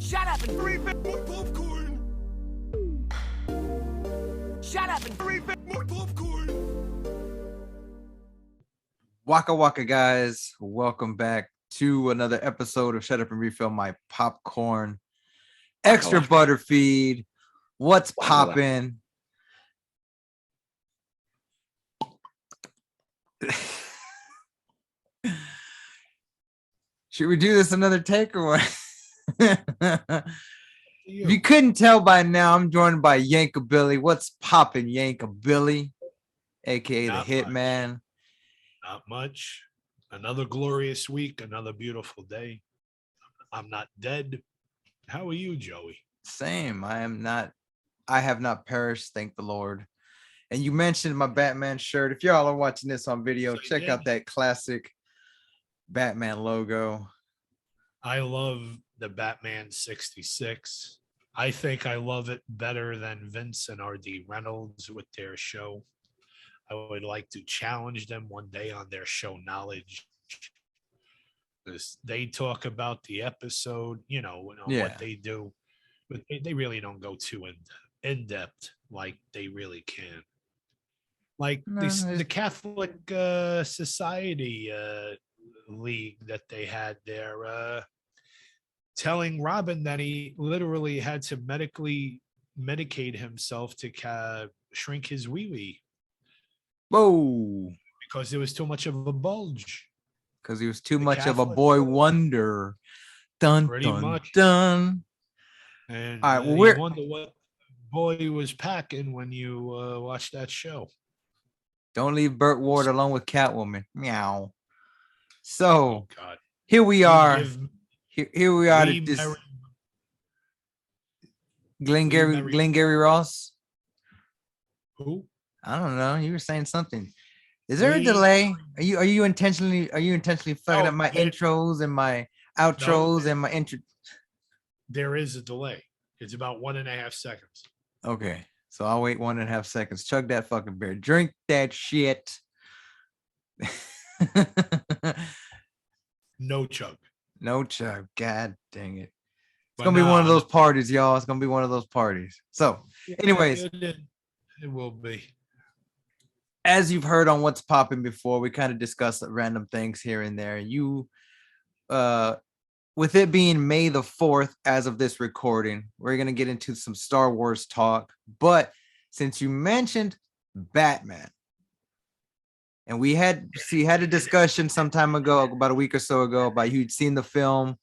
Shut up and refill more popcorn. Shut up and refill more popcorn. Waka waka, guys. Welcome back to another episode of Shut Up and Refill My Popcorn. Extra butter feed. What's poppin'? Should we do this another take or what? If you couldn't tell by now, I'm joined by Yanakabilly. What's poppin', Yanakabilly? AKA Not the Hitman. Not much. Another glorious week, another beautiful day. I'm not dead. How are you, Joey? Same. I have not perished, thank the Lord. And you mentioned my Batman shirt. If y'all are watching this on video, check out that classic Batman logo. I love the Batman 66. I think I love it better than Vince and R.D. Reynolds with their show. I would like to challenge them one day on their show Knowledge. Because they talk about the episode, what they do, but they really don't go too in depth like they really can. Like the Catholic Society League that they had there, telling Robin that he literally had to medicate himself to shrink his wee-wee. Whoa. Because there was too much of a bulge. Because he was too much of a boy wonder. Dun, Pretty dun, much. dun. And all right, well, you wonder what boy was packing when you watched that show. Don't leave Burt Ward alone with Catwoman. Meow. So God. Here we are. Here we are. Glengarry Ross. Who? I don't know. You were saying something. Is there a delay? Are you intentionally fucking up my intros and my outros and my intro? There is a delay. It's about 1.5 seconds. Okay. So I'll wait 1.5 seconds. Chug that fucking beer. Drink that shit. No chug. No chug. God dang it. It's going to be one of those parties, y'all. It's going to be one of those parties. So, anyways. It will be. As you've heard on What's Poppin' before, we kind of discuss random things here and there. With it being May the 4th, as of this recording, we're going to get into some Star Wars talk. But since you mentioned Batman, and we had a discussion some time ago, about a week or so ago, about you'd seen the film.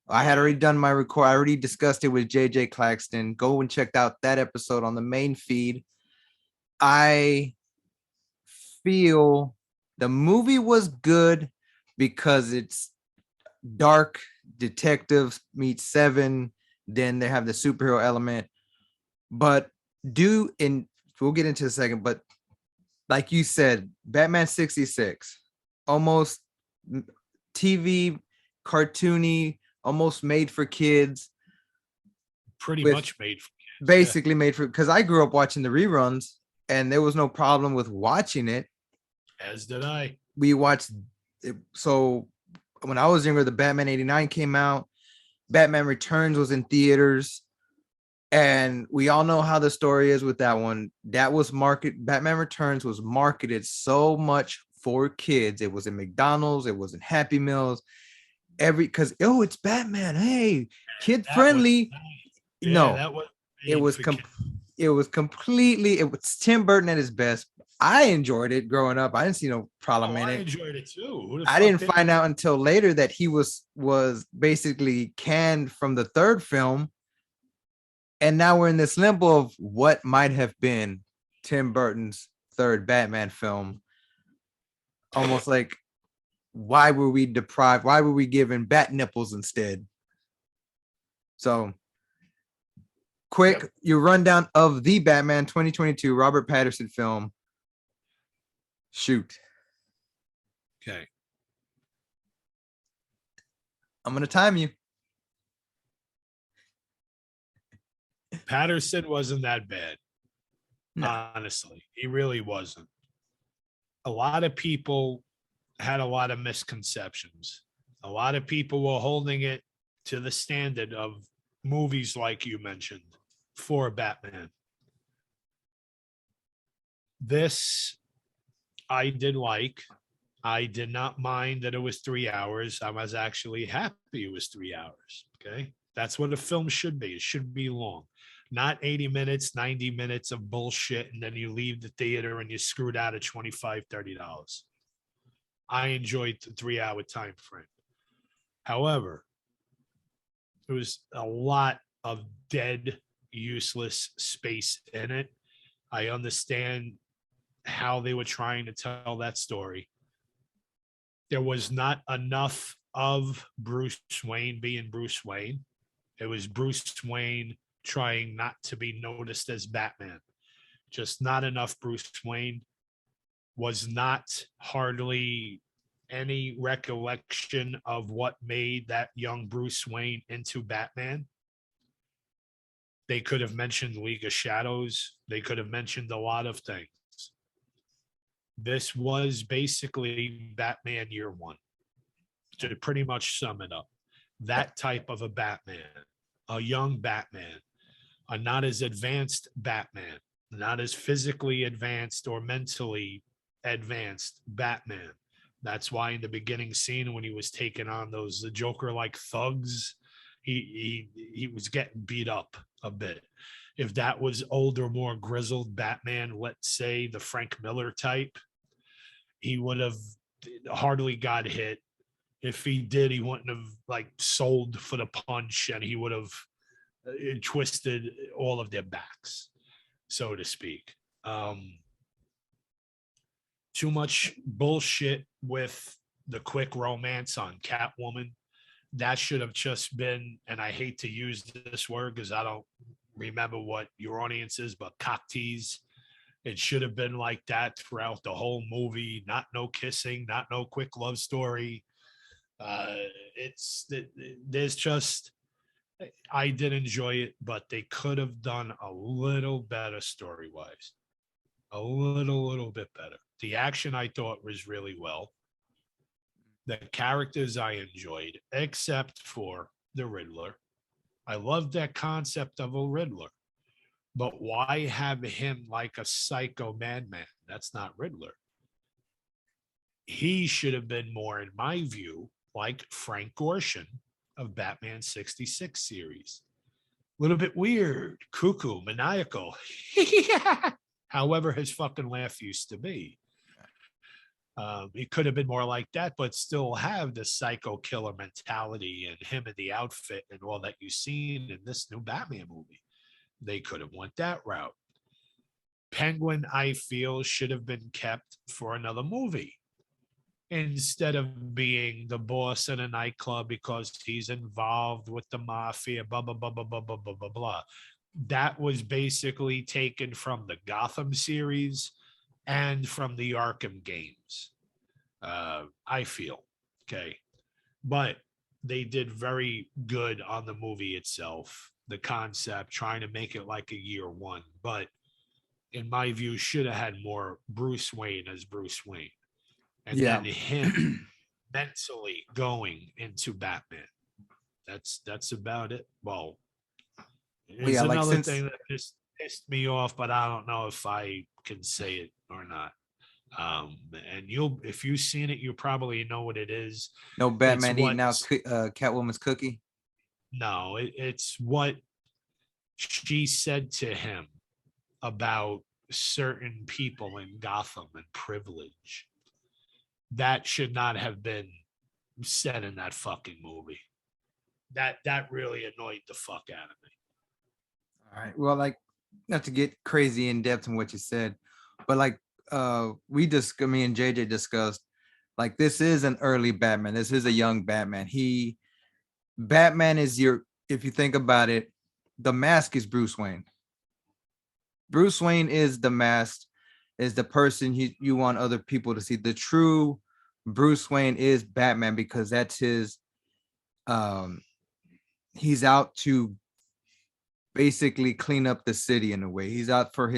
I had already done my record. I already discussed it with JJ Claxton. Go and check out that episode on the main feed. I feel the movie was good because it's dark detectives meet Seven, then they have the superhero element, but we'll get into a second, but like you said, Batman 66 almost TV cartoony, almost made for kids, pretty much made for kids, basically made for, because I grew up watching the reruns and there was no problem with watching it, as did I. We watched it. So when I was younger, the Batman 89 came out. Batman Returns was in theaters. And we all know how the story is with that one. Batman Returns was marketed so much for kids. It was in McDonald's. It was in Happy Meals. It's Batman. Hey, kid friendly. It was Tim Burton at his best. I enjoyed it growing up. I didn't see no problem in it. I enjoyed it too. I didn't find out until later that he was basically canned from the third film. And now we're in this limbo of what might have been Tim Burton's third Batman film. Almost like, why were we deprived? Why were we given bat nipples instead? So, your rundown of the Batman 2022 Robert Pattinson film. Shoot. Okay. I'm going to time you. Patterson wasn't that bad. No. Honestly, he really wasn't. A lot of people had a lot of misconceptions. A lot of people were holding it to the standard of movies like you mentioned for Batman. This I did like. I did not mind that it was 3 hours. I was actually happy it was 3 hours. Okay. That's what a film should be. It should be long, not 80 minutes, 90 minutes of bullshit. And then you leave the theater and you're screwed out of $25, $30. I enjoyed the 3 hour time frame. However, there was a lot of dead, useless space in it. I understand how they were trying to tell that story. There was not enough of Bruce Wayne being Bruce Wayne. It was Bruce Wayne trying not to be noticed as Batman. Just not enough Bruce Wayne. Was not hardly any recollection of what made that young Bruce Wayne into Batman. They could have mentioned League of Shadows. They could have mentioned a lot of things. This was basically Batman Year One, to pretty much sum it up. That type of a Batman, a young Batman, a not as advanced Batman, not as physically advanced or mentally advanced Batman. That's why in the beginning scene when he was taking on those the Joker-like thugs, he was getting beat up a bit. If that was older, more grizzled Batman, let's say the Frank Miller type, he would have hardly got hit. If he did, he wouldn't have like sold for the punch, and he would have twisted all of their backs, so to speak. Too much bullshit with the quick romance on Catwoman. That should have just been, and I hate to use this word because I don't remember what your audience is, but cock tease. It should have been like that throughout the whole movie. Not no kissing, not no quick love story. There's just, I did enjoy it, but they could have done a little better story wise, a little bit better. The action I thought was really well. The characters I enjoyed, except for the Riddler. I love that concept of a Riddler. But why have him like a psycho madman? That's not Riddler. He should have been more, in my view, like Frank Gorshin of Batman 66 series. A little bit weird, cuckoo, maniacal. However his fucking laugh used to be. It could have been more like that, but still have the psycho killer mentality and him in the outfit and all that you've seen in this new Batman movie. They could have went that route. Penguin, I feel, should have been kept for another movie instead of being the boss in a nightclub because he's involved with the mafia, blah, blah, blah, blah, blah, blah, blah, blah, blah. That was basically taken from the Gotham series and from the Arkham games, I feel. Okay. But they did very good on the movie itself, the concept, trying to make it like a year one. But in my view, should have had more Bruce Wayne as Bruce Wayne. And then him mentally going into Batman. That's about it. Well, it's another thing that just pissed me off, but I don't know if I can say it or not. And if you've seen it, you probably know what it is. No Batman eating out Catwoman's cookie. No, it's what she said to him about certain people in Gotham and privilege. That should not have been said in that fucking movie. That really annoyed the fuck out of me. All right. Well, like, not to get crazy in depth in what you said, but like me and JJ discussed, like, this is an early Batman. This is a young Batman. Batman is if you think about it, the mask is Bruce Wayne. Bruce Wayne is the mask, is the person you want other people to see. The true Bruce Wayne is Batman because that's his, he's out to basically clean up the city in a way. He's out for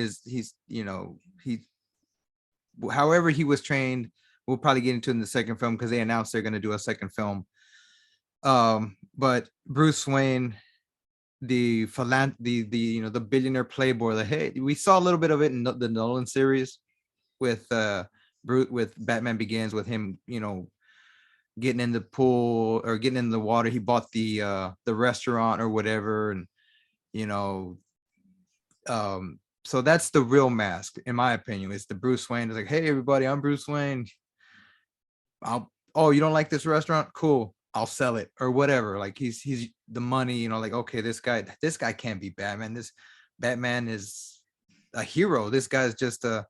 however he was trained. We'll probably get into in the second film because they announced they're going to do a second film. But Bruce Wayne the billionaire playboy. Like, hey, we saw a little bit of it in the Nolan series with with Batman Begins, with him, getting in the pool or getting in the water. He bought the restaurant or whatever, and you know, so that's the real mask, in my opinion. It's the Bruce Wayne. It's like, hey, everybody, I'm Bruce Wayne. Oh, you don't like this restaurant? Cool. I'll sell it or whatever. Like he's the money, like, okay, this guy can't be Batman. This Batman is a hero. This guy's just a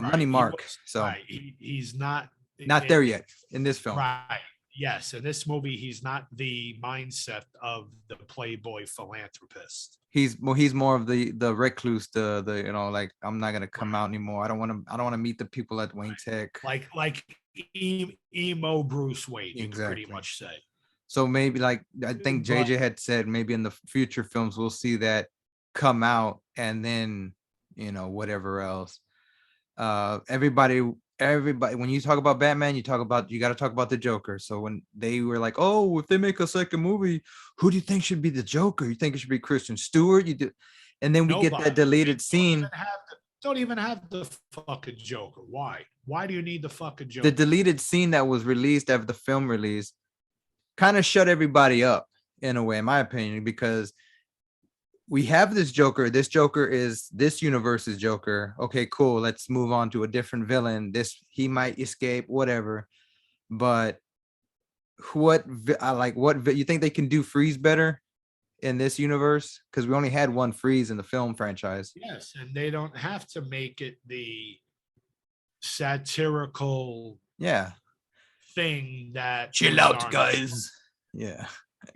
money mark. So he's not there yet in this film. Right. Yes. In this movie, he's not the mindset of the playboy philanthropist. He's more of the recluse, the like, I'm not gonna come out anymore. I don't want to meet the people at Wayne Tech. Like emo Bruce Wayne, you Exactly. can pretty much say. So maybe, like, I think JJ had said, maybe in the future films we'll see that come out, and then whatever else. Everybody, when you talk about Batman, you got to talk about the Joker. So when they were like, oh, if they make a second movie, who do you think should be the Joker? You think it should be Kristen Stewart? You do, and then we get that deleted scene. Don't even have the fucking Joker. Why? Why do you need the fucking Joker? The deleted scene that was released after the film release kind of shut everybody up in a way, in my opinion, because we have this Joker. This Joker is this universe's Joker. Okay, cool. Let's move on to a different villain. He might escape, whatever. But what you think they can do Freeze better in this universe? Because we only had one Freeze in the film franchise. Yes, and they don't have to make it the satirical thing that chill out, guys. Yeah.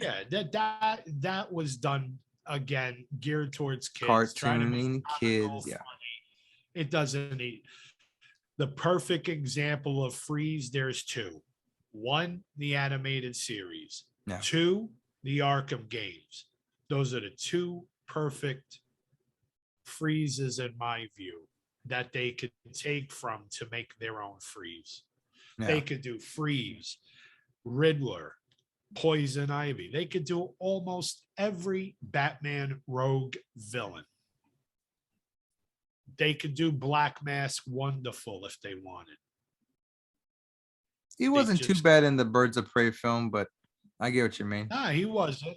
That was done again, geared towards kids, cartooning kids. Yeah, it doesn't need the perfect example of Freeze. There's two. One, the animated series. Yeah. Two, the Arkham games. Those are the two perfect Freezes, in my view, that they could take from to make their own Freeze. Yeah. They could do Freeze, Riddler, Poison Ivy. They could do almost every Batman rogue villain. They could do Black Mask Wonderful if they wanted. He wasn't too bad in the Birds of Prey film, but I get what you mean. Nah, he wasn't.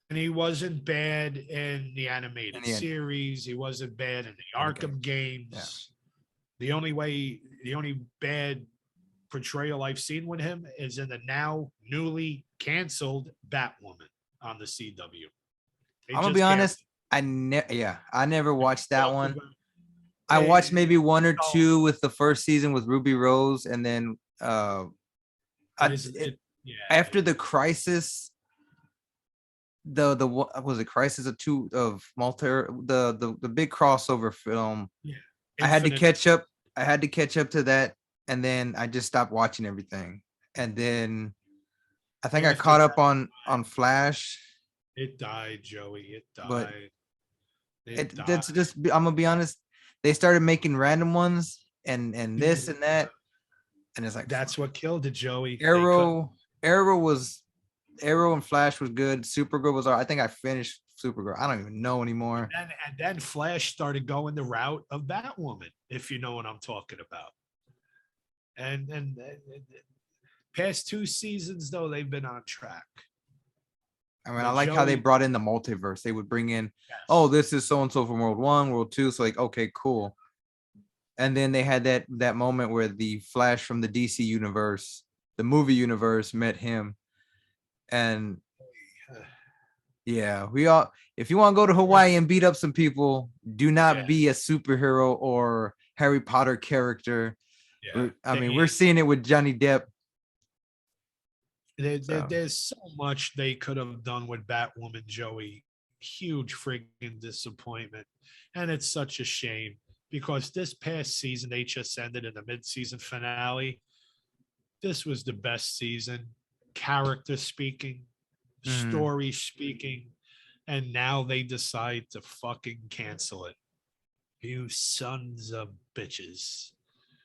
And he wasn't bad in the animated series. He wasn't bad in the Arkham games. Yeah. The only bad portrayal I've seen with him is in the now newly canceled Batwoman on the CW. I'm gonna be honest, I never watched that one. I watched maybe one or two with the first season with Ruby Rose, and then after the Crisis, was it Crisis of Malta, the big crossover film. Yeah. I had to catch up to that, and then I just stopped watching everything. And then I think I caught up on Flash. It died, Joey. It died. But that's just, I'm gonna be honest, they started making random ones and this and that, and it's like, that's what killed it, Joey. Arrow and Flash was good. Supergirl was I think I finished Supergirl. I don't even know anymore. And then Flash started going the route of Batwoman, if you know what I'm talking about. And past two seasons, though, they've been on track. I mean, I like how they brought in the multiverse. They would bring in, oh, this is so-and-so from World 1, World 2. So like, okay, cool. And then they had that moment where the Flash from the DC universe, the movie universe, met him. And yeah, if you want to go to Hawaii and beat up some people, do not be a superhero or Harry Potter character. Yeah. We're seeing it with Johnny Depp. There's so much they could have done with Batwoman, Joey. Huge friggin' disappointment. And it's such a shame because this past season, they just ended in the mid-season finale. This was the best season. Character speaking, story speaking, and now they decide to fucking cancel it. You sons of bitches.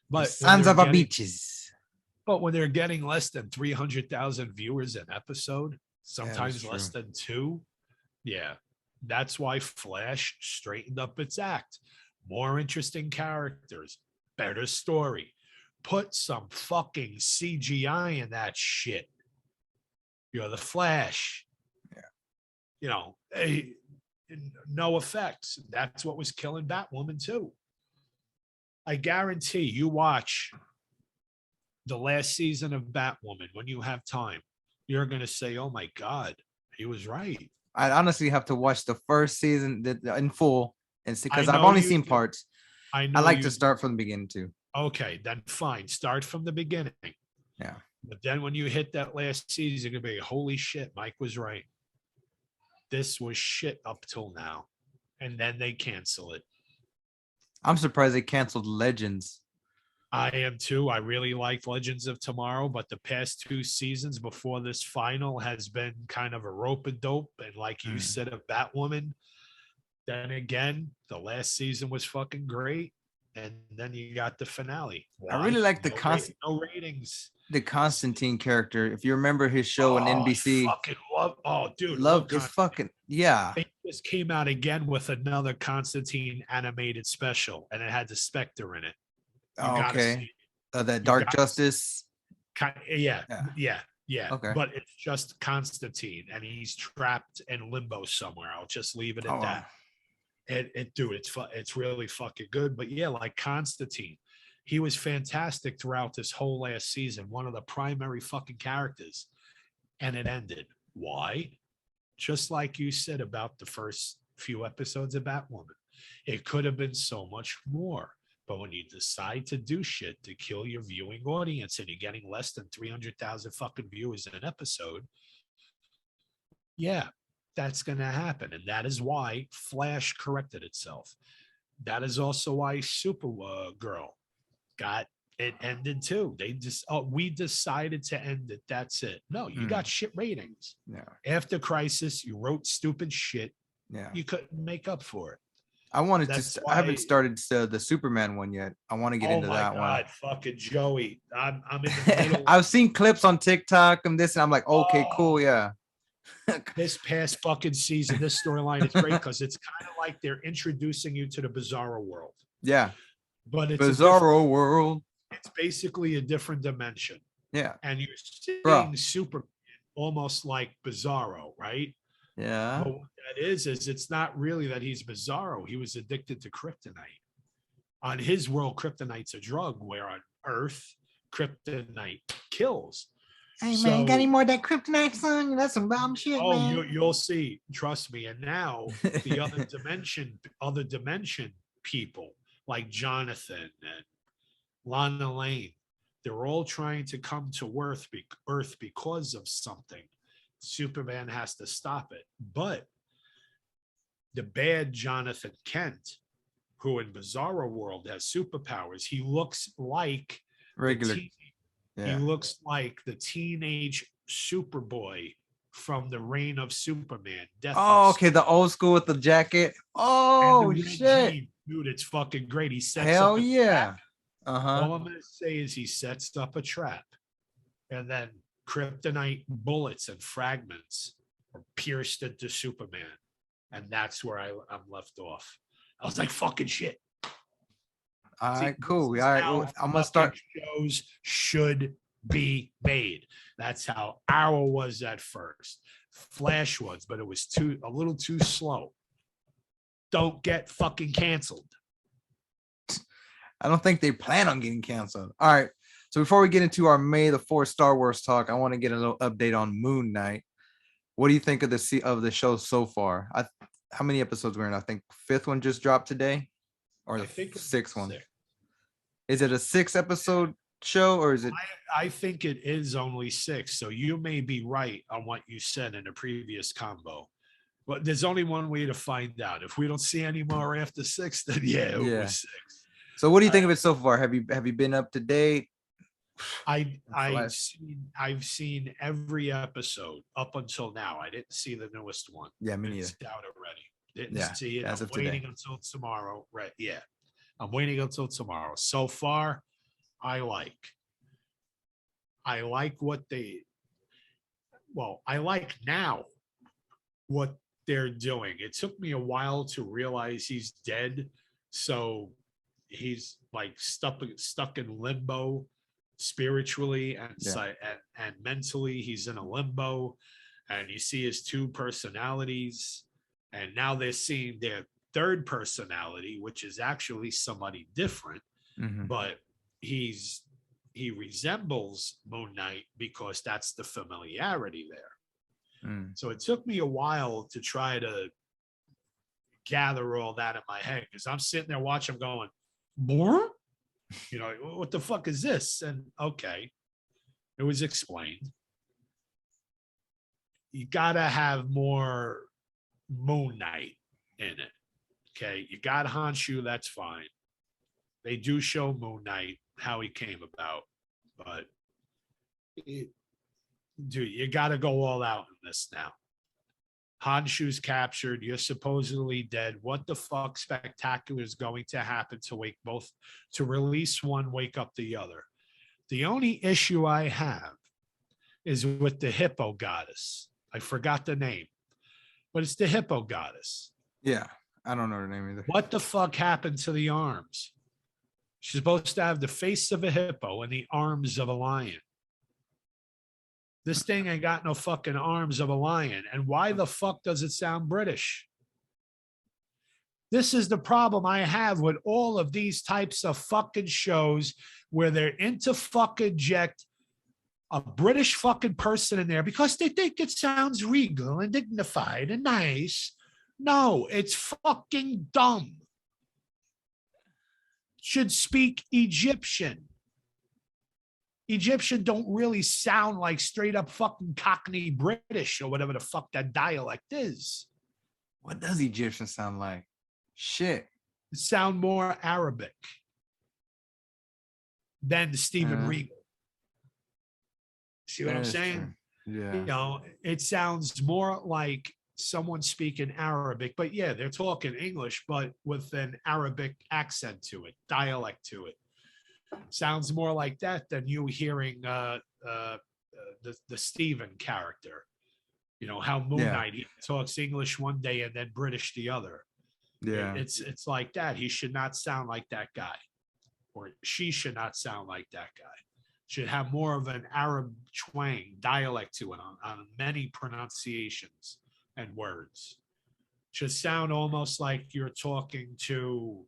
But sons of a bitches. But when they're getting less than 300,000 viewers an episode, sometimes less than 2, yeah, That's why Flash straightened up its act. More interesting characters, better story. Put some fucking CGI in that shit. The Flash. Yeah. No effects. That's what was killing Batwoman too. I guarantee you watch the last season of Batwoman when you have time. You're going to say, oh my God, he was right. I honestly have to watch the first season in full and see, I because I've know only you seen do. parts. I I know like you to do. start from the beginning too. Okay, then fine. Start from the beginning. Yeah. But then when you hit that last season, you're going to be, holy shit, Mike was right. This was shit up till now. And then they cancel it. I'm surprised they canceled Legends. I am too. I really liked Legends of Tomorrow, but the past 2 seasons before this final has been kind of a rope a dope. And like you said, of Batwoman. Then again, the last season was fucking great. And then you got the finale. I Why? really like No ratings. the Constantine character. If you remember his show on NBC, I fucking love. Oh, dude, love this fucking They just came out again with another Constantine animated special, and it had the Spectre in it. You gotta see it. That Dark Justice. Yeah. Okay. But it's just Constantine, and he's trapped in limbo somewhere. I'll just leave it at that. Dude, it's really fucking good. But yeah, like Constantine, he was fantastic throughout this whole last season. One of the primary fucking characters, and it ended. Why? Just like you said about the first few episodes of Batwoman, it could have been so much more. But when you decide to do shit to kill your viewing audience and you're getting less than 300,000 fucking viewers in an episode, yeah, that's going to happen. And that is why Flash corrected itself. That is also why Supergirl got it ended too. They just, we decided to end it. That's it. No, you got shit ratings. Yeah. After Crisis, you wrote stupid shit. Yeah. You couldn't make up for it. I haven't started the Superman one yet. I want to get into that one. Oh my God, fucking Joey. I'm in the middle. I've seen clips on TikTok and this, and I'm like, okay, cool, yeah. This past fucking season, this storyline is great because it's kind of like they're introducing you to the Bizarro world. Yeah. But it's Bizarro world. It's basically a different dimension. Yeah. And you're seeing Superman almost like Bizarro, right? Yeah. But what that is it's not really that he's Bizarro. He was addicted to kryptonite. On his world, kryptonite's a drug, where on Earth, kryptonite kills. Hey man, got any more of that kryptonite, son? That's some bomb shit, man. You'll see. Trust me. And now the other dimension people like Jonathan and Lana Lane, they're all trying to come to Earth because of something. Superman has to stop it. But the bad Jonathan Kent, who in Bizarro World has superpowers, he looks like regular. He looks like the teenage Superboy from the Reign of Superman. Okay, the old school with the jacket. Oh shit, dude, it's fucking great. He sets hell up yeah. All I'm gonna say is he sets up a trap, and then kryptonite bullets and fragments are pierced into Superman, and that's where I'm left off. I was like, fucking shit. All right, cool. All right, I'm gonna start. Shows should be made. That's how Arrow was at first. Flash was, but it was a little too slow. Don't get fucking canceled. I don't think they plan on getting canceled. All right. So before we get into our May the 4th Star Wars talk, I want to get a little update on Moon Knight. What do you think of the show so far? How many episodes we're in? I think 5th one just dropped today, or the 6th one. Is it a 6-episode show, or is it? I think it is only 6. So you may be right on what you said in a previous combo. But there's only one way to find out. If we don't see any more after 6, then it was 6. So what do you think of it so far? Have you been up to date? I've seen every episode up until now. I didn't see the newest one. Yeah, me neither. It's out already. Didn't see it. I'm waiting until tomorrow. Right? Yeah, I'm waiting until tomorrow. So far, I like what I like now what they're doing. It took me a while to realize he's dead. So he's like stuck in limbo spiritually and and mentally. He's in a limbo, and you see his two personalities, and now they're seeing their third personality, which is actually somebody different, but he resembles Moon Knight because that's the familiarity there. So it took me a while to try to gather all that in my head, because I'm sitting there watching, going, more? You know, what the fuck is this? And okay, it was explained. You gotta have more Moon Knight in it. Okay, you got Honshu, that's fine. They do show Moon Knight, how he came about, but dude, you gotta go all out in this now. Honshu's captured. You're supposedly dead. What the fuck spectacular is going to happen to release one, wake up the other? The only issue I have is with the hippo goddess. I forgot the name, but it's the hippo goddess. Yeah, I don't know her name either. What the fuck happened to the arms? She's supposed to have the face of a hippo and the arms of a lion. This thing ain't got no fucking arms of a lion. And why the fuck does it sound British? This is the problem I have with all of these types of fucking shows where they're into fucking inject a British fucking person in there because they think it sounds regal and dignified and nice. No, it's fucking dumb. Should speak Egyptian. Egyptian don't really sound like straight up fucking Cockney British or whatever the fuck that dialect is. What does Egyptian sound like? Shit. It sound more Arabic than Stephen Regal. See what I'm saying? True. Yeah. You know, it sounds more like someone speaking Arabic, but yeah, they're talking English, but with an Arabic accent to it, dialect to it. Sounds more like that than you hearing the Stephen character. You know how Moon Knight, he talks English one day and then British the other. Yeah, it's like that. He should not sound like that guy, or she should not sound like that guy. Should have more of an Arab twang dialect to it on many pronunciations and words. Should sound almost like you're talking to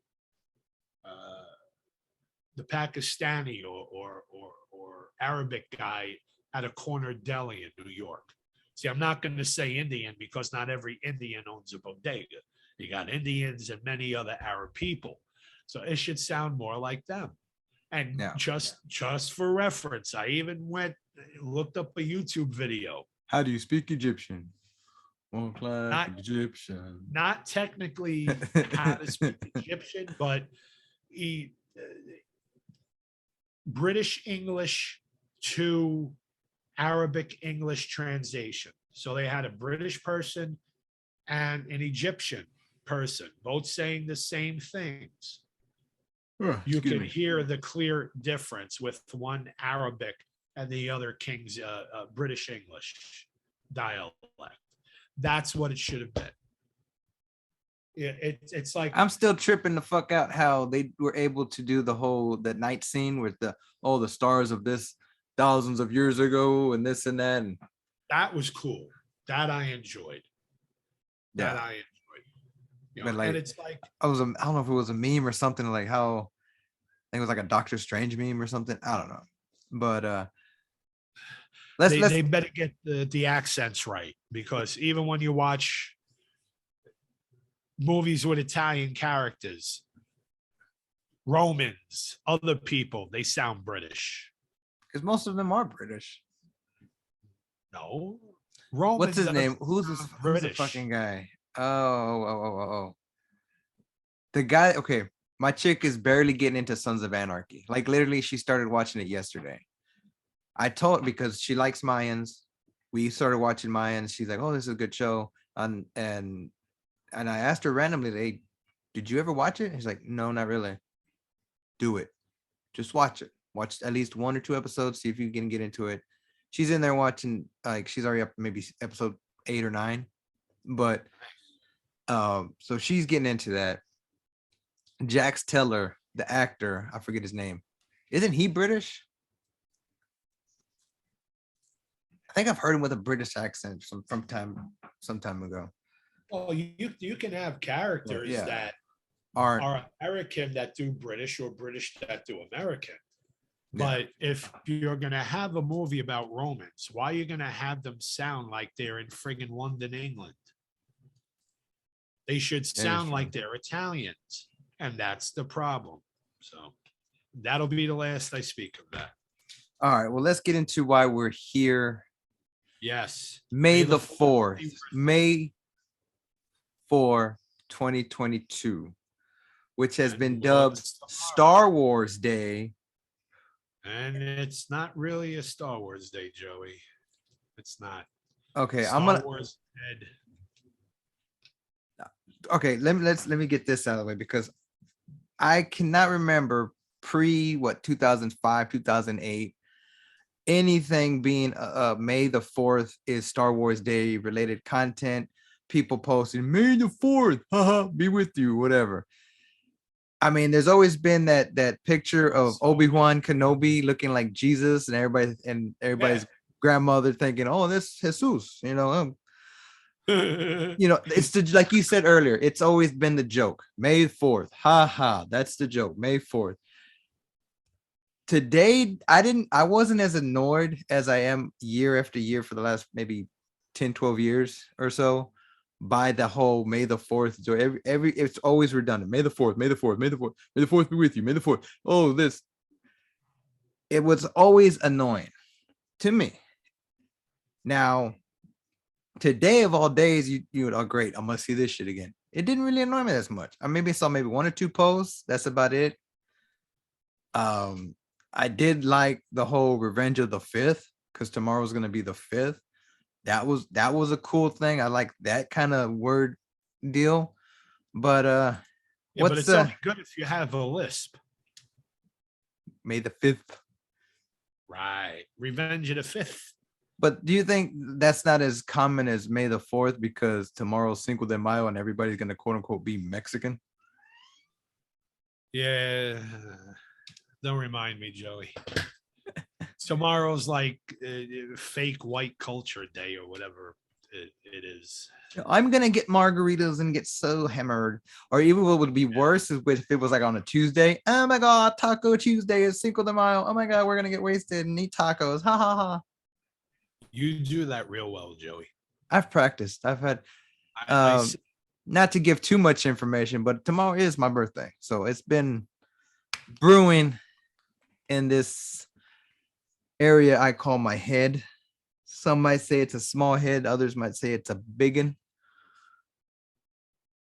the Pakistani or Arabic guy at a corner deli in New York. See, I'm not going to say Indian because not every Indian owns a bodega. You got Indians and many other Arab people. So it should sound more like them. And just for reference, I even looked up a YouTube video. How do you speak Egyptian? Egyptian. Not technically how to speak Egyptian, but British English to Arabic English translation. So they had a British person and an Egyptian person, both saying the same things. You can hear the clear difference with one Arabic and the other King's British English dialect. That's what it should have been. It's like, I'm still tripping the fuck out how they were able to do the night scene with the stars of this thousands of years ago and this and that. And that was cool. That I enjoyed. You know, but like, and it's like, I don't know if it was a meme or something, like how I think it was like a Doctor Strange meme or something. I don't know. But they better get the accents right, because even when you watch movies with Italian characters, Romans, other people, they sound British. Because most of them are British. No. Romans. What's his name? Who's the fucking guy? Oh. The guy, okay. My chick is barely getting into Sons of Anarchy. Like literally, she started watching it yesterday. I told, because she likes Mayans. We started watching Mayans. She's like, "Oh, this is a good show." And I asked her randomly, "Hey, did you ever watch it?" He's like, "No, not really." Do it. Just watch it. Watch at least 1 or 2 episodes. See if you can get into it. She's in there watching, like she's already up maybe episode 8 or 9. But so she's getting into that. Jax Teller, the actor, I forget his name. Isn't he British? I think I've heard him with a British accent some time ago. Well, you can have characters Yeah. that Aren't are American that do British or British that do American. yeah. But if you're going to have a movie about Romans, why are you going to have them sound like they're in friggin' London, England? They should sound true. like they're Italians. And that's the problem. So that'll be the last I speak of that. All right. Well, let's get into why we're here. Yes. May the 4th. be May 4, 2022, which has And been what's dubbed tomorrow? Star Wars Day. And it's not really a Star Wars Day, Joey. It's not. Okay, Star Wars dead. Okay, let me get this out of the way because I cannot remember pre 2005, 2008 anything being May the 4th is Star Wars Day related content. People posting May the 4th, haha, be with you, whatever. I mean, there's always been that picture of Obi-Wan Kenobi looking like Jesus, and everybody's grandmother thinking, "Oh, this Jesus," it's like you said earlier, it's always been the joke. May 4th, ha, that's the joke. May 4th. Today, I wasn't as annoyed as I am year after year for the last maybe 10, 12 years or so by the whole May the 4th. So every it's always redundant. May the 4th, May the 4th, May the 4th, May the 4th be with you, May the 4th. Oh, this. It was always annoying to me. Now, today of all days, you would, oh great, I'm gonna see this shit again. It didn't really annoy me as much. I maybe saw maybe one or two posts. That's about it. I did like the whole Revenge of the 5th because tomorrow's gonna be the 5th. That was a cool thing. I like that kind of word deal. But but it's only good if you have a lisp. May the 5th. Right. Revenge of the 5th. But do you think that's not as common as May the 4th because tomorrow's Cinco de Mayo and everybody's gonna quote unquote be Mexican? Yeah. Don't remind me, Joey. Tomorrow's like fake white culture day or whatever it is. I'm gonna get margaritas and get so hammered. Or even what would be worse is if it was like on a Tuesday. Oh my god, Taco Tuesday is Cinco de Mayo. Oh my god, we're gonna get wasted and eat tacos. Ha ha ha. You do that real well, Joey. I've practiced. I've had not to give too much information, but tomorrow is my birthday. So it's been brewing in this area I call my head. Some might say it's a small head, others might say it's a big one.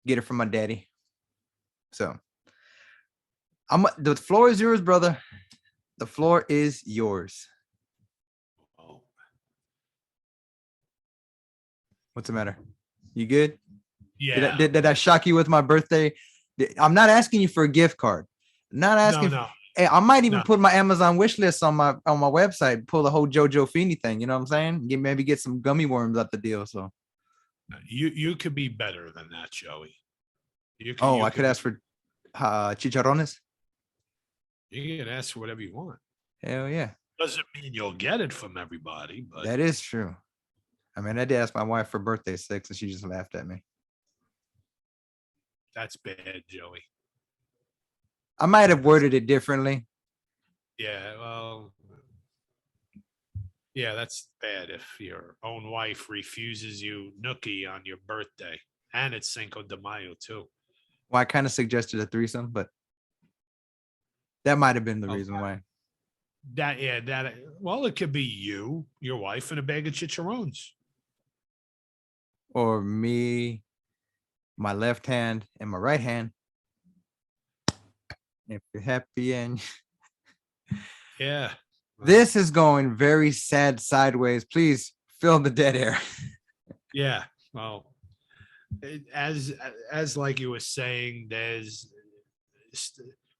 Get it from my daddy. So the floor is yours, brother. The floor is yours. Oh. What's the matter? You good? Yeah. Did I shock you with my birthday? I'm not asking you for a gift card. I'm not asking. No. Hey, I might even put my Amazon wish list on my website. Pull the whole JoJo Feeney thing. You know what I'm saying? Maybe get some gummy worms out the deal. So you could be better than that, Joey. I could ask for chicharrones. You can ask for whatever you want. Hell yeah. Doesn't mean you'll get it from everybody, but that is true. I mean, I did ask my wife for birthday 6 and she just laughed at me. That's bad, Joey. I might have worded it differently. Yeah, well, yeah, that's bad if your own wife refuses you nookie on your birthday. And it's Cinco de Mayo, too. Well, I kind of suggested a threesome, but that might have been the reason why. Well, it could be you, your wife, and a bag of chicharrones. Or me, my left hand, and my right hand. If you're happy and yeah, this is going very sad sideways. Please fill the dead air. Yeah, well, as like you were saying, this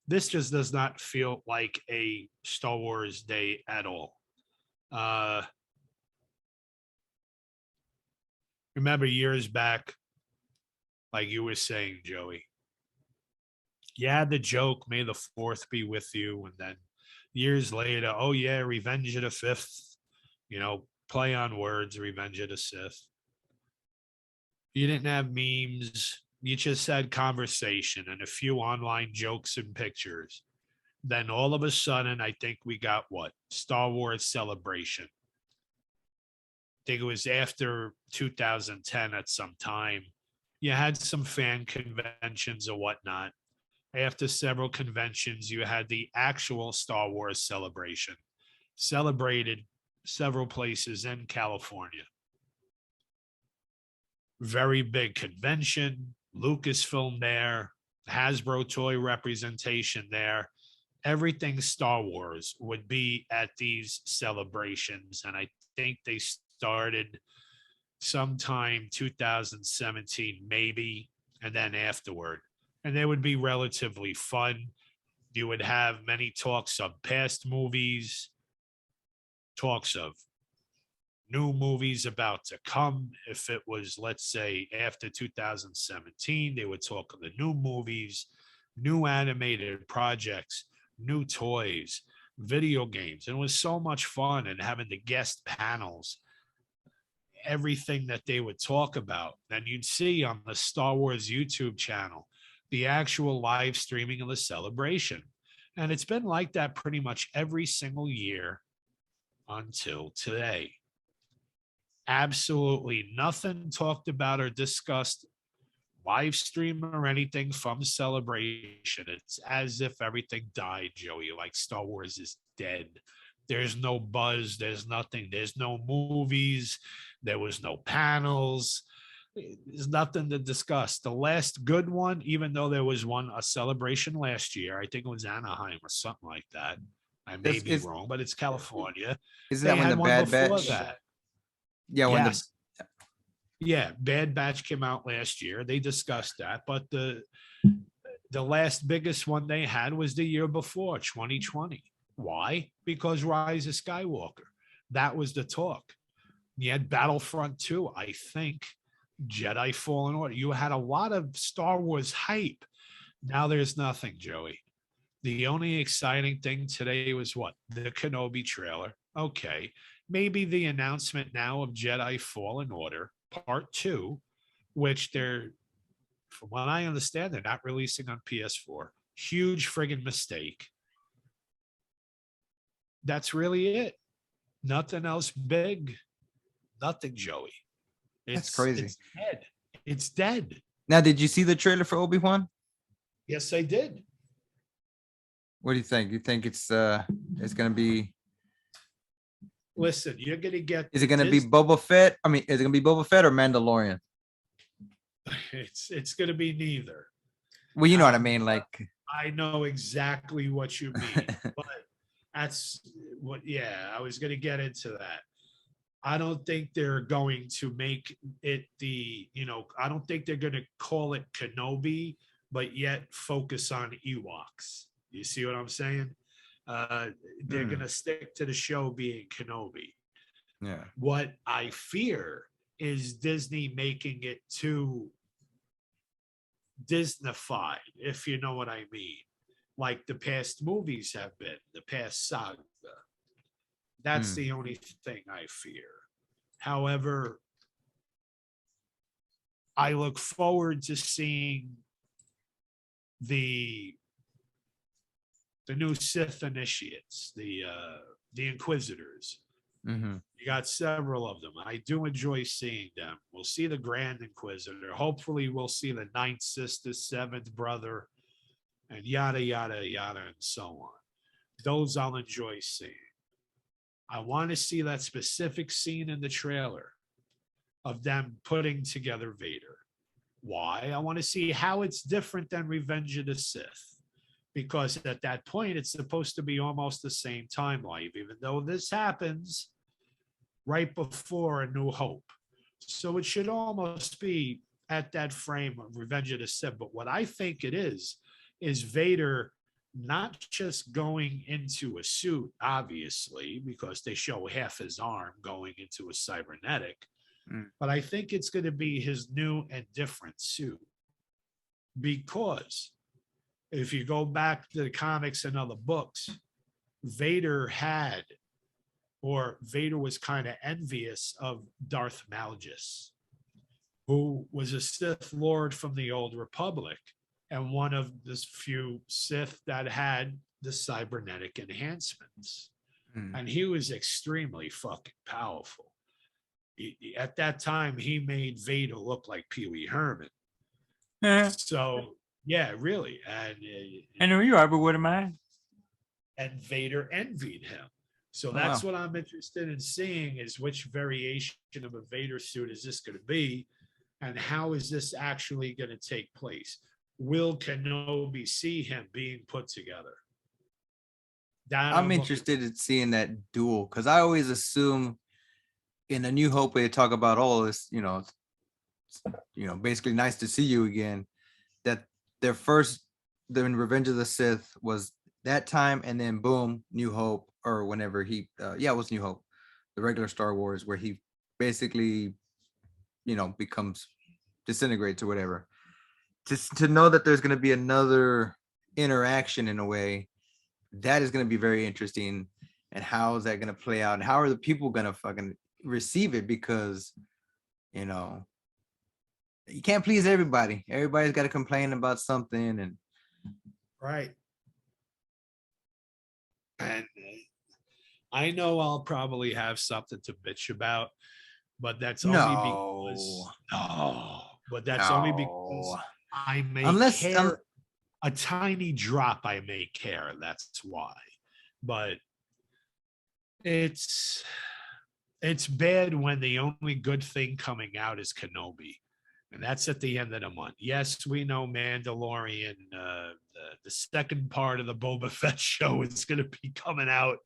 just does not feel like a Star Wars day at all. Remember years back, like you were saying, Joey, you had the joke, "May the fourth be with you," and then years later, oh yeah, Revenge of the Fifth. Play on words, Revenge of the Sith. You didn't have memes. You just had conversation and a few online jokes and pictures. Then all of a sudden, I think we got what? Star Wars Celebration. I think it was after 2010 at some time. You had some fan conventions or whatnot. After several conventions, you had the actual Star Wars Celebration, celebrated several places in California. Very big convention, Lucasfilm there, Hasbro toy representation there. Everything Star Wars would be at these celebrations. And I think they started sometime 2017, maybe, and then afterward. And they would be relatively fun. You would have many talks of past movies, talks of new movies about to come. If it was, let's say, after 2017, they would talk of the new movies, new animated projects, new toys, video games. And it was so much fun, and having the guest panels, everything that they would talk about. And you'd see on the Star Wars YouTube channel, the actual live streaming of the celebration. And it's been like that pretty much every single year until today. Absolutely nothing talked about or discussed live stream or anything from Celebration. It's as if everything died, Joey. Like Star Wars is dead. There's no buzz. There's nothing. There's no movies. There was no panels. There's nothing to discuss. The last good one, even though there was a celebration last year, I think it was Anaheim or something like that. I may be wrong, but it's California. Isn't They that when had the one Bad before Batch? that. Yeah, when the Yeah, Bad Batch came out last year. They discussed that, but the last biggest one they had was the year before, 2020. Why? Because Rise of Skywalker. That was the talk. You had Battlefront 2, I think, Jedi Fallen Order. You had a lot of Star Wars hype. Now there's nothing, Joey. The only exciting thing today was what? The Kenobi trailer. Okay. Maybe the announcement now of Jedi Fallen Order Part 2, which they're, from what I understand, they're not releasing on PS4. Huge friggin' mistake. That's really it. Nothing else big. Nothing, Joey. That's crazy. It's dead. It's dead. Now, did you see the trailer for Obi-Wan? Yes, I did. What do you think? You think it's gonna be? Listen, you're gonna get. Is it gonna be Boba Fett? I mean, is it gonna be Boba Fett or Mandalorian? It's gonna be neither. Well, you know what I mean. Like, I know exactly what you mean, but that's what. Yeah, I was gonna get into that. I don't think they're going to make it I don't think they're going to call it Kenobi, but yet focus on Ewoks. You see what I'm saying? They're going to stick to the show being Kenobi. yeah. What I fear is Disney making it too Disneyfied, if you know what I mean, like the past movies have been, the past saga. That's the only thing I fear. However, I look forward to seeing the new Sith initiates, the Inquisitors. Mm-hmm. You got several of them. I do enjoy seeing them. We'll see the Grand Inquisitor. Hopefully, we'll see the Ninth Sister, Seventh Brother, and yada, yada, yada, and so on. Those I'll enjoy seeing. I want to see that specific scene in the trailer of them putting together Vader. Why? I want to see how it's different than Revenge of the Sith. Because at that point, it's supposed to be almost the same timeline, even though this happens right before A New Hope. So it should almost be at that frame of Revenge of the Sith. But what I think it is Vader not just going into a suit, obviously, because they show half his arm going into a cybernetic, but I think it's going to be his new and different suit. Because if you go back to the comics and other books, Vader was kind of envious of Darth Malgus, who was a Sith Lord from the Old Republic and one of the few Sith that had the cybernetic enhancements. And he was extremely fucking powerful. At that time, he made Vader look like Pee Wee Herman. So, yeah, really. And who you are, but what am I? And Vader envied him. So that's what I'm interested in seeing is which variation of a Vader suit is this going to be? And how is this actually going to take place? Will Kenobi see him being put together? I'm interested in seeing that duel because I always assume in A New Hope they talk about all this, basically nice to see you again. That their first, in Revenge of the Sith was that time, and then boom, New Hope, or whenever it was New Hope, the regular Star Wars, where he basically, becomes disintegrates or whatever. To know that there's going to be another interaction in a way, that is going to be very interesting. And how is that going to play out? And how are the people going to fucking receive it? Because, you can't please everybody. Everybody's got to complain about something. And right. And I know I'll probably have something to bitch about, but that's only because I may care a tiny drop. I may care. That's why. But it's bad when the only good thing coming out is Kenobi. And that's at the end of the month. Yes, we know Mandalorian, the second part of the Boba Fett show is going to be coming out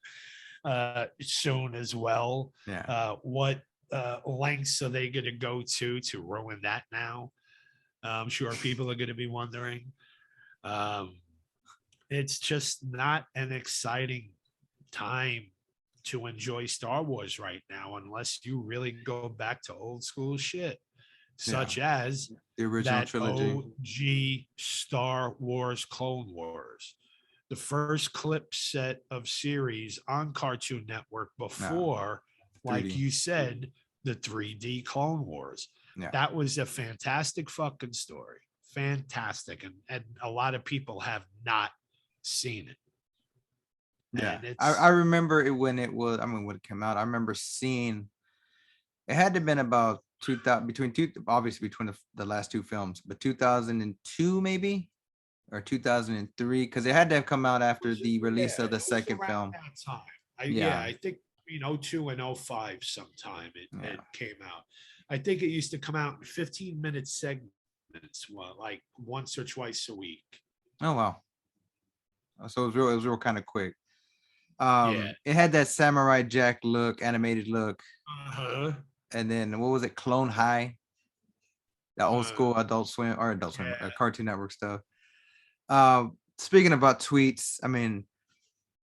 soon as well. Yeah. What lengths are they going to go to ruin that now? I'm sure people are going to be wondering. It's just not an exciting time to enjoy Star Wars right now unless you really go back to old school shit. Such as the original that trilogy. OG Star Wars Clone Wars, the first clip set of series on Cartoon Network before, like you said, the 3D Clone Wars. Yeah. That was a fantastic fucking story. Fantastic. And a lot of people have not seen it. Yeah. I remember it when it when it came out. I remember seeing it had to have been about 2000 between the last two films, but 2002 maybe or 2003, because it had to have come out after the release of the second film. I think 02 and 05 sometime it came out. I think it used to come out in 15-minute segments, like once or twice a week. Oh wow. So it was real kind of quick. It had that Samurai Jack look, animated look. And then what was it? Clone High, that old school Adult Swim Cartoon Network stuff. Speaking about tweets,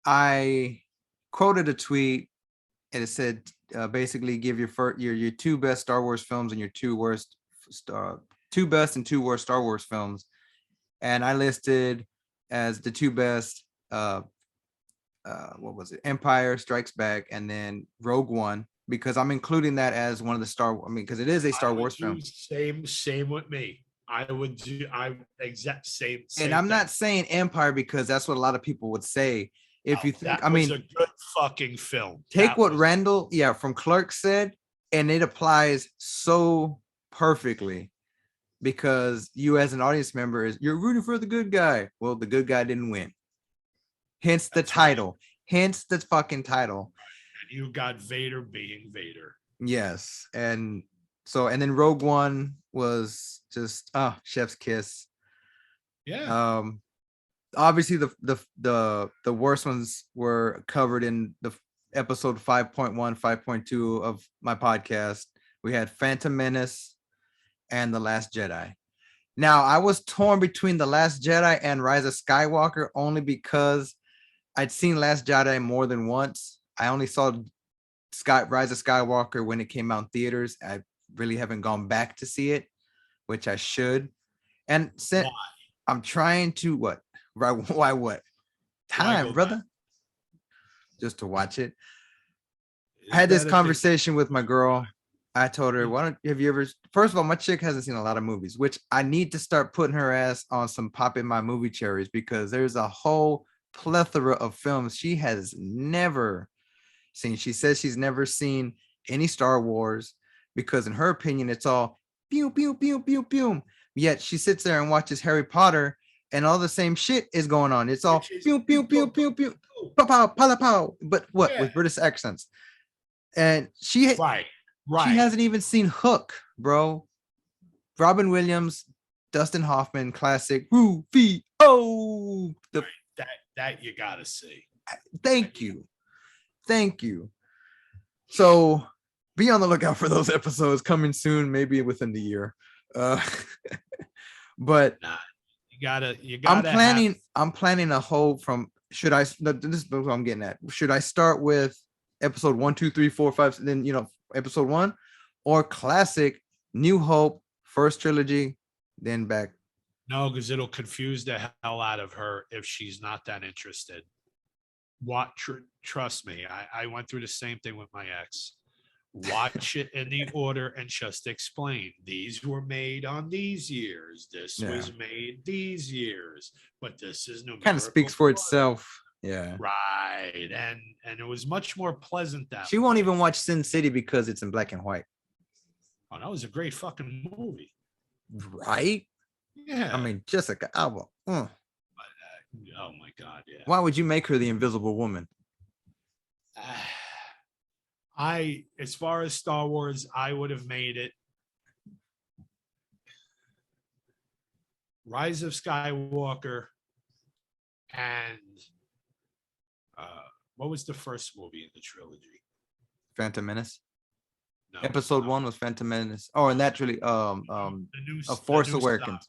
I quoted a tweet and it said basically give your two best Star Wars films and your two best and two worst Star Wars films, and I listed as the two best what was it? Empire Strikes Back and then Rogue One, because I'm including that as one of the because it is a Star Wars film. Same with me. I would do exact same and I'm not saying Empire because that's what a lot of people would say. If you think, that was a good fucking film. Take what Randall, from Clark said, and it applies so perfectly, because you as an audience member you're rooting for the good guy. Well, the good guy didn't win. Hence the title. Hence the fucking title. And you got Vader being Vader. Yes, and then Rogue One was just chef's kiss. Yeah. Obviously the worst ones were covered in the episode 5.1, 5.2 of my podcast. We had Phantom Menace and The Last Jedi. Now, I was torn between The Last Jedi and Rise of Skywalker only because I'd seen Last Jedi more than once. I only saw Rise of Skywalker when it came out in theaters. I really haven't gone back to see it, which I should. And since Why? I'm trying to what? Right? Why what? Time, go brother. back? Just to watch it. Is I had this that a thing? conversation with my girl. I told her, Mm. why don't have you ever first of all, my chick hasn't seen a lot of movies, which I need to start putting her ass on some Poppin' My Movie Cherries because there's a whole plethora of films she has never seen. She says she's never seen any Star Wars because in her opinion, it's all pew, pew, pew, pew, pew. Yet she sits there and watches Harry Potter and all the same shit is going on. It's all Which is pew, pew, pew, pew, pew, pow, pow, pow, pow. But what Yeah. with British accents? And she Right. hasn't even seen Hook, bro. Robin Williams, Dustin Hoffman, classic. Rufio. Oh, That you gotta see. thank you. So be on the lookout for those episodes coming soon, maybe within the year. But Nah, you gotta. I'm planning a whole from. Should I? This is what I'm getting at. Should I start with episode 1, 2, 3, 4, 5, then episode 1, or classic New Hope, first trilogy, then back? No, because it'll confuse the hell out of her if she's not that interested. Trust me, I went through the same thing with my ex. Watch it in the order and just explain. These were made on these years. This was made these years, but this is numerical. Kind of speaks for itself. Yeah. Right. And it was much more pleasant that She won't even watch Sin City because it's in black and white. Oh, that was a great fucking movie. Right? Yeah. I mean, Jessica Alba. Oh my God, yeah. Why would you make her the Invisible Woman? As far as Star Wars, I would have made it Rise of Skywalker and what was the first movie in the trilogy? Phantom Menace. No, Episode 1 was Phantom Menace. Oh, and that really A Force Awakens.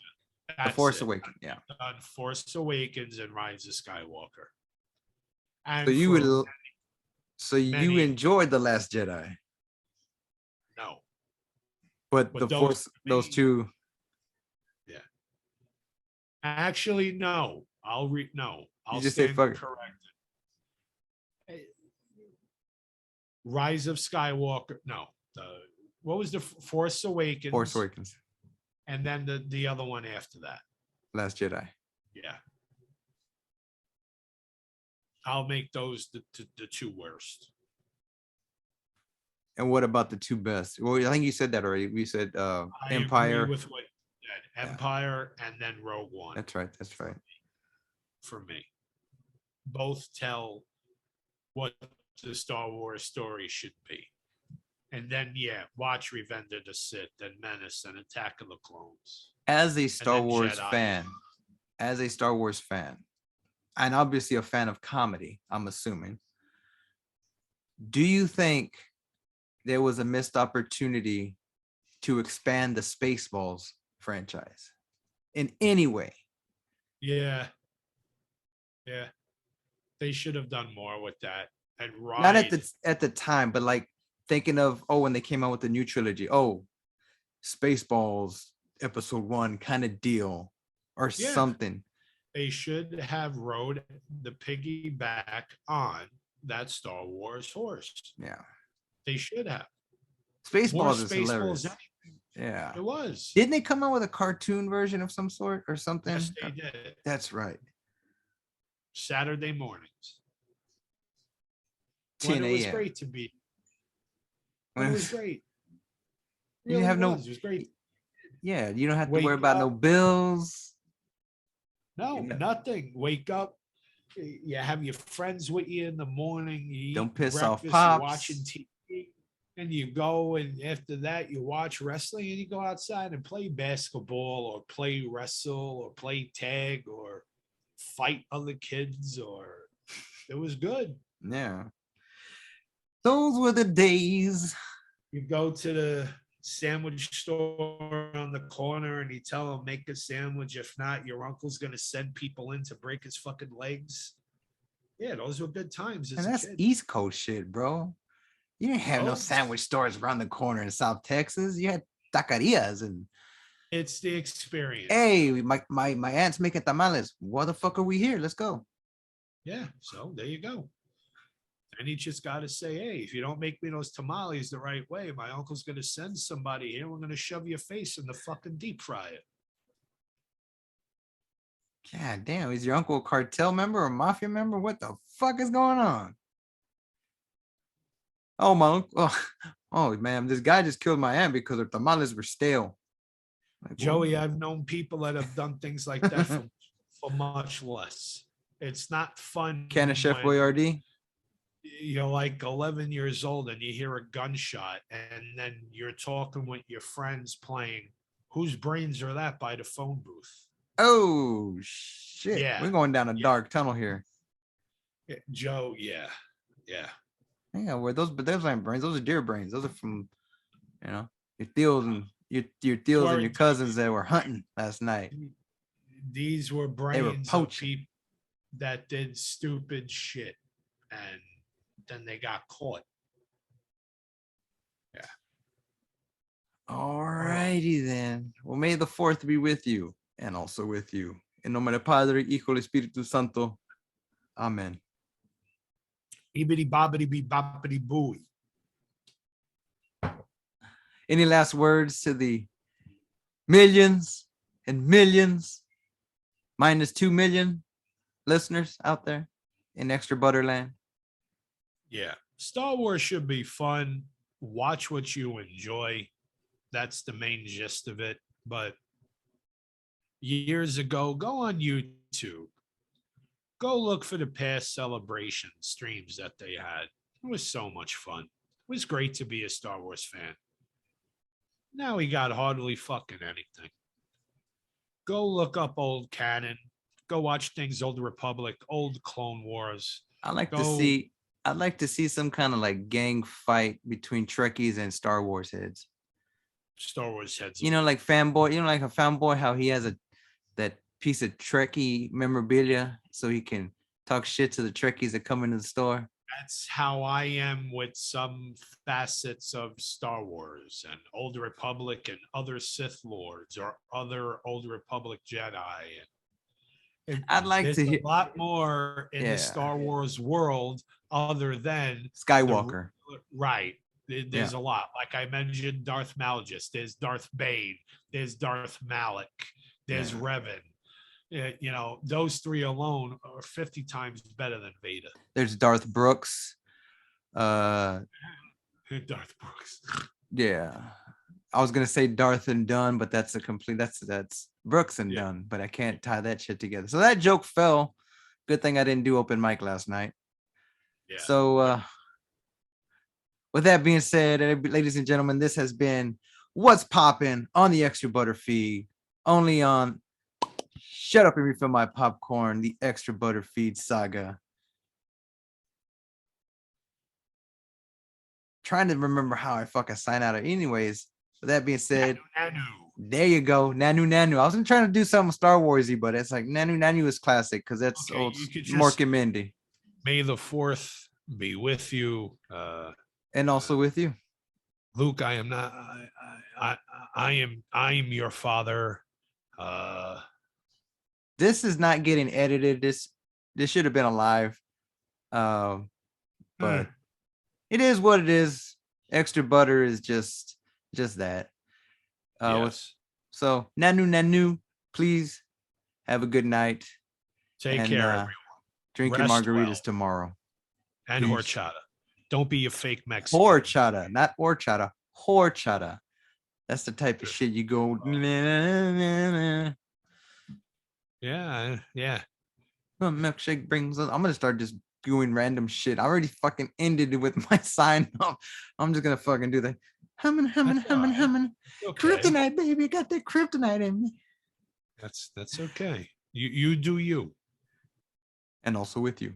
The Force Awakens, yeah. Force Awakens and Rise of Skywalker. And you enjoyed The Last Jedi. No. But those two. Yeah. Actually, no. I'll just say fuck it. corrected. Rise of Skywalker. No. What was the Force Awakens? Force Awakens. And then the other one after that. Last Jedi. Yeah. I'll make those the two worst. And what about the two best? Well, I think you said that already. We said I Empire. agree with what you said. Empire and then Rogue One. That's right. For me. Both tell what the Star Wars story should be. And then, watch Revenge of the Sith, then Menace, and Attack of the Clones. As a Star Wars Jedi. fan, and obviously a fan of comedy, I'm assuming, do you think there was a missed opportunity to expand the Spaceballs franchise in any way? Yeah. They should have done more with that. And not at the time, but like thinking of when they came out with the new trilogy, Spaceballs episode 1 kind of deal or something. They should have rode the piggyback on that Star Wars horse. Yeah, they should have. Spaceballs is hilarious. Yeah, it was. Didn't they come out with a cartoon version of some sort or something? Yes, they did. That's right. Saturday mornings. 10 a.m. It was great to be. It was great. You have it was great. Yeah, you don't have to worry about no bills. No, nothing. Wake up. You have your friends with you in the morning. You don't piss off Pops. Watching TV, and you go, and after that, you watch wrestling, and you go outside and play basketball, or play wrestle, or play tag, or fight other kids. Or it was good. Yeah, those were the days. You go to the sandwich store on the corner and you tell him make a sandwich. If not, your uncle's gonna send people in to break his fucking legs. Yeah, those were good times. And that's East Coast shit, bro. You didn't have no Oh. sandwich stores around the corner in South Texas. You had taquerias and It's the experience. hey, my aunt's making tamales. Why the fuck are we here? Let's go. Yeah. So there you go. And he just got to say, hey, if you don't make me those tamales the right way, my uncle's going to send somebody here. We're going to shove your face in the fucking deep fryer. God damn, is your uncle a cartel member or mafia member? What the fuck is going on? Oh, my uncle. Oh, man, this guy just killed my aunt because her tamales were stale. Like, Joey, I've known people that have done things like that for much less. It's not fun. Can a Chef when Boyardee? You're like 11 years old and you hear a gunshot, and then you're talking with your friends playing Whose Brains Are That by the phone booth. Oh, shit. Yeah. We're going down a Yeah. dark tunnel here. Joe, yeah. Yeah. Yeah, where those, but those aren't brains. Those are deer brains. Those are from, your deals and your deals and your cousins that were hunting last night. These were They were brains of poaching. people that did stupid shit, and then they got caught. Yeah. All righty then. Well, may the 4th be with you and also with you. En nombre del Padre, Hijo, y Espíritu Santo. Amen. Eebity bobbity bee boppity booey. Any last words to the millions and millions, minus 2 million listeners out there in extra Butterland? Yeah. Star Wars should be fun. Watch what you enjoy. That's the main gist of it. But years ago, go on YouTube. Go look for the past celebration streams that they had. It was so much fun. It was great to be a Star Wars fan. Now we got hardly fucking anything. Go look up old canon. Go watch things Old Republic, old Clone Wars. I'd like to see some kind of like gang fight between Trekkies and Star Wars heads. Star Wars heads. Like fanboy, like a fanboy, how he has that piece of Trekkie memorabilia so he can talk shit to the Trekkies that come into the store. That's how I am with some facets of Star Wars and Old Republic and other Sith Lords or other Old Republic Jedi. I'd like There's to hear a lot more in the Star Wars world other than Skywalker. Right. There's a lot. Like I mentioned, Darth Malgus. There's Darth Bane. There's Darth Malak. There's Revan. Those three alone are 50 times better than Vader. There's Darth Brooks. Darth Brooks. Yeah. I was gonna say Darth and Dunn, but that's Brooks and Dunn, but I can't tie that shit together. So that joke fell. Good thing I didn't do open mic last night. Yeah. So with that being said, ladies and gentlemen, this has been What's Poppin' on the Extra Butter feed, only on Shut Up and Refill My Popcorn, the Extra Butter feed saga. Trying to remember how I fucking sign out. Anyways, with that being said, Nanu. There you go, Nanu. I wasn't trying to do something Star Warsy, but it's like Nanu is classic because that's old Mork and Mindy. May the 4th be with you. And also with you, Luke. I am not. I am your father. This is not getting edited. This should have been alive. But it is what it is. Extra butter is just that. Yes. So Nanu, please have a good night. Take care, everyone. Drink your margaritas tomorrow. And horchata. Don't be a fake Mexican. Horchata, not horchata. Horchata. That's the type of shit you go. Yeah. Milkshake brings us. I'm gonna start just doing random shit. I already fucking ended it with my sign off. I'm just gonna fucking do the humming. Okay. Kryptonite, baby, got that kryptonite in me. That's okay. You do you. And also with you.